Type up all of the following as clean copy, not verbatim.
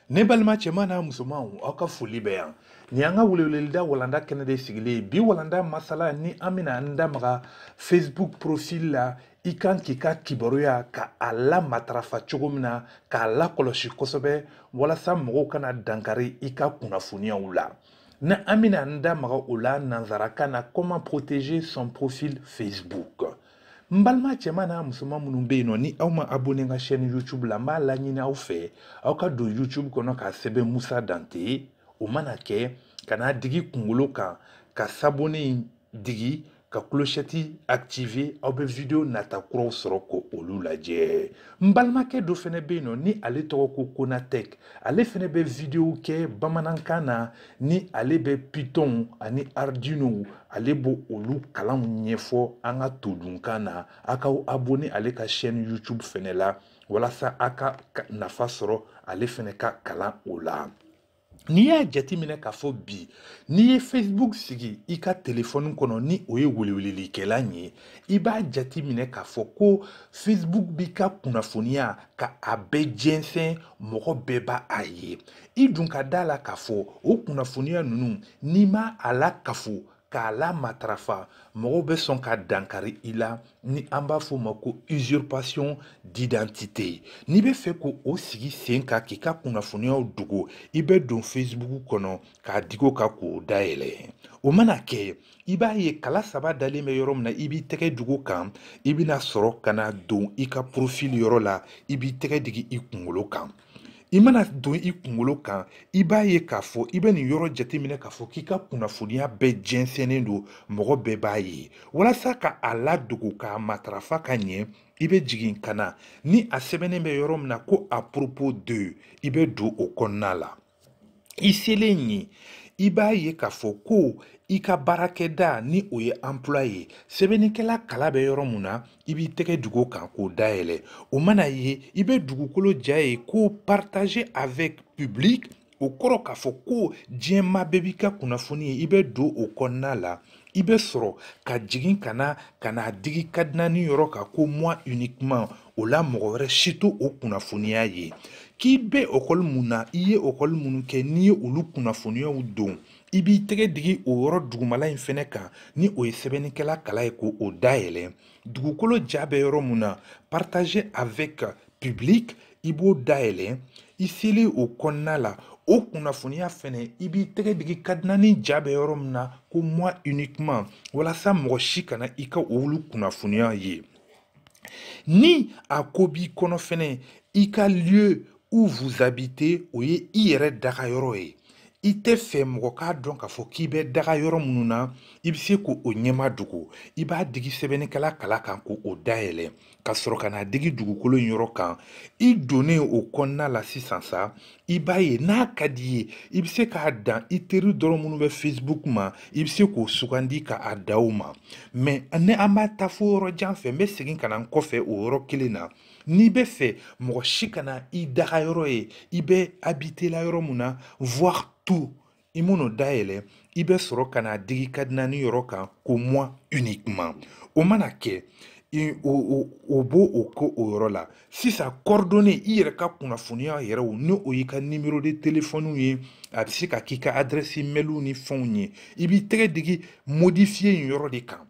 ne balima cɛman n'a musomanw aw ka foli bɛ yan ni an ka weleweleda walanda kɛnɛ de sigilen bi walanda masala ni an bɛna an da maga Facebook profil la i kan k'i ka kibaruya ka a la matarafa cogo min na k'a la kɔlɔsi kosɛbɛ walasa mɔgɔw kana dankari i ka kunnafoniyaw la na an bɛna an da maga o la nanzarakan na comment protéger son profil Facebook. N balima cɛman n'a musoman minnu bɛ yen nɔ ni aw ma abonné n ka chaîne YouTube la n b'a laɲini aw fɛ aw ka don YouTube kɔnɔ k'a sɛbɛn Moussa Dante o mana kɛ ka n'a digi kunkolo kan ka s'abonner in digi ka clochette activer aw bɛ video nata kuraw sɔrɔ ko olu lajɛ n balimakɛ dɔ fɛnɛ bɛ yen nɔ ni ale tɔgɔ ko Konatech ale fɛnɛ bɛ video kɛ Bamanakan na ni ale bɛ Python ani Arduino ale b'o olu kalanw ɲɛfɔ an ka todunkan na a k'aw abonné ale ka chaîne YouTube fɛnɛ la walasa a ka nafa sɔrɔ ale fɛnɛ ka kalan o la. N'i y'a jateminɛ k'a fɔ bi n'i ye Facebook sigi i ka téléphone kɔnɔ ni o ye welewelelikɛlan ye i b'a jateminɛ k'a fɔ ko Facebook b'i ka kunnafoniya ka a bɛɛ jɛnsɛn mɔgɔ bɛɛ b'a a ye i dun ka d'a la k'a fɔ o kunnafoniya ninnu n'i ma a la kafo k'a la matarafa mɔgɔw bɛ sɔn ka dankari i la ni an b'a fɔ o ma ko usurpation d'identité n'i bɛ fɛ ko o sigi sen kan k'i ka kunnafoniyaw dogo i bɛ don Facebook kɔnɔ k'a digo ka k'o dayɛlɛ o mana kɛ i b'a ye kala saba dalen bɛ yɔrɔ min na i b'i tɛgɛ dugu kan i bɛna sɔrɔ ka na don i ka profil yɔrɔ la i b'i tɛgɛ digi i kunkolo kan i mana don i kunkolo kan i b'a ye k'a fɔ i bɛ nin yɔrɔ jateminɛ k'a fɔ k'i ka kunnafoniya bɛɛ jɛnsɛnnen don mɔgɔ bɛɛ b'a ye walasa ka a ladogo k'a matarafa ka ɲɛ i bɛ jigin ka na ni a sɛbɛnnen bɛ yɔrɔ min na ko à propos de i bɛ don o kɔnɔna la i selen ye i b'a ye k'a fɔ ko i ka baarakɛda ni o ye emploi ye sɛbɛnnikɛla kala bɛ yɔrɔ mun na i b'i tɛgɛ dugu kan k'o dayɛlɛ o mana ye i bɛ dugukolo ja ye ko partager avec public o kɔrɔ k'a fɔ ko diɲɛma bɛɛ b'i ka kunnafoni ye i bɛ don o kɔnɔna la i bɛ sɔrɔ ka jigin ka n'a digi kadinani yɔrɔ kan ko moi uniquement o la mɔgɔ wɛrɛ si to o kunnafoniya ye k'i bɛ ekɔli mun na i ye ekɔli minnu kɛ n'i ye olu kunnafoniyaw don i b'i tɛgɛ digi o yɔrɔ dugumala in fɛnɛ kan ni o ye sɛbɛnnikɛla kala ye ko o dayɛlɛ dugukolo ja bɛ yɔrɔ mun na partager avec public i b'o dayɛlɛ i selen o kɔnɔna la o kunnafoniya fɛnɛ i b'i tɛgɛ digi kadinani ja bɛ yɔrɔ min na ko moi uniquement walasa mɔgɔ si kana i ka olu kunnafoniya ye ni a ko b'i kɔnɔ fɛnɛ i ka lieu où vous habitez o ye i yɛrɛ daga yɔrɔ ye i tɛ fɛ mɔgɔ k'a dɔn k'a fɔ k'i bɛ daga yɔrɔ minnu na i bɛ se k'o ɲɛma dogo i b'a digi sɛbɛnnikɛla kala kan k'o dayɛlɛ ka sɔrɔ ka n'a digi dugukolo in yɔrɔ kan i donnen o kɔnɔna la sisan sa i b'a ye n'a ka di ye i bɛ se k'a dan i teri dɔrɔn minnu bɛ Facebook ma i bɛ se k'o sugandi k'a da o ma mɛ ni an b'a ta fo yɔrɔ jan fɛ n bɛ segin ka na n kɔfɛ o yɔrɔ kelen na n'i bɛ fɛ mɔgɔ si kana i daga yɔrɔ ye i bɛ habiter la yɔrɔ mun na voir tout i m'o dayɛlɛ i bɛ sɔrɔ ka n'a digi kadinani yɔrɔ kan ko moi uniquement o mana kɛ o b'o o ko o yɔrɔ la sisan coordonnées i yɛrɛ ka kunnafoniya yɛrɛw ni o y'i ka numéro de téléphone ye a bɛ se ka k'i ka adresse mail ni fɛnw ye i b'i tɛgɛ digi modifier in yɔrɔ de kan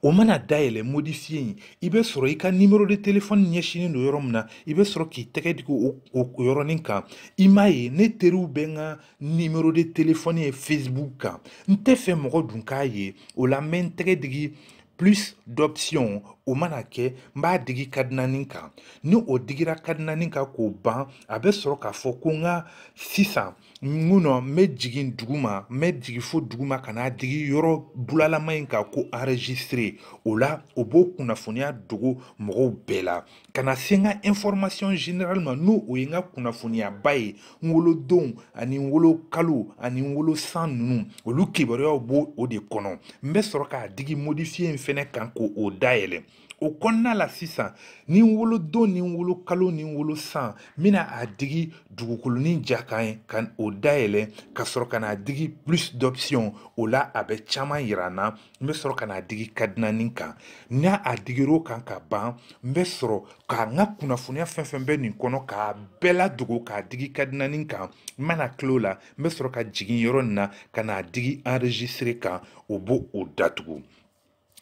o mana dayɛlɛ modifier in i bɛ sɔrɔ i ka numéro de téléphone ɲɛsinen don yɔrɔ min na i bɛ sɔrɔ k'i tɛgɛ digi o yɔrɔnin kan i m'a ye ne teriw bɛ n ka numéro de téléphone ye Facebook kan n tɛ fɛ mɔgɔ dun k'a ye o la n bɛ n tɛgɛ digi plus d'options o mana kɛ n b'a digi kadinani kan ni o digira kadinani kan k'o ban a bɛ sɔrɔ k'a fɔ ko n ka sisan n bɛ jigin duguma n bɛ jigin fo duguma ka n'a digi yɔrɔ bulalama in kan ko enregistrer o la o b'o kunnafoniya dogo mɔgɔw bɛɛ la ka na se n ka information générale ma n'o o ye n ka kunnafoniyaba ye n wolodon ani n wolokalo ani n wolosan ninnu olu kibaruyaw b'o o de kɔnɔ n bɛ sɔrɔ k'a digi modifier in fɛnɛ kan k'o dayɛlɛ o kɔnɔna la sisan ni n wolo don ni n wolo kalo ni n wolo san n bɛna a digi dugukolonin ja kan ye ka o dayɛlɛ ka sɔrɔ ka n'a digi plus d'options o la a bɛ caman yira n na n bɛ sɔrɔ ka n'a digi kadinanin kan n'a a digir'o kan ka ban n bɛ sɔrɔ ka n ka kunnafoniya fɛn fɛn bɛ nin kɔnɔ k'a bɛɛ ladogo k'a digi kadinanin kan n mana tilo la n bɛ sɔrɔ ka jigin yɔrɔ nin na ka n'a digi enregistrer kan o b'o o datugu.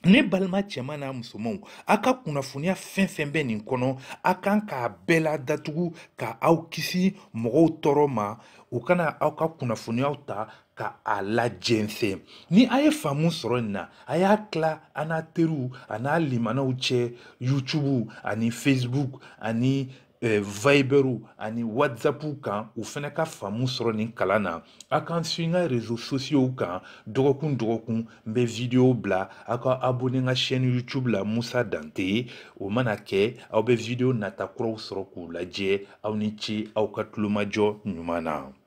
Ne balima cɛman n'a musomanw a ka kunnafoniya fɛn fɛn bɛ nin kɔnɔ a kan k'a bɛɛ la datugu ka aw kisi mɔgɔw tɔɔrɔ ma u kana aw ka kunnafoniyaw ta ka a lajɛnsɛn ni a ye faamu sɔrɔ nin na a y'a tila a n'a teriw a n'a limanaw cɛ YouTube ani Facebook ani Viberu ani WhatsApp kan u fana ka faamu sɔrɔ nin kalan na a kan suit n ka réseaux sociaux kan dɔgɔkun dɔgɔkun n bɛ vidéo bila aw ka abonné n ka chaîne YouTube la Moussa Dante o mana kɛ aw bɛ vidéo nata kuraw sɔrɔ k'u lajɛ aw ni ce aw ka tulomajɔ ɲuman na.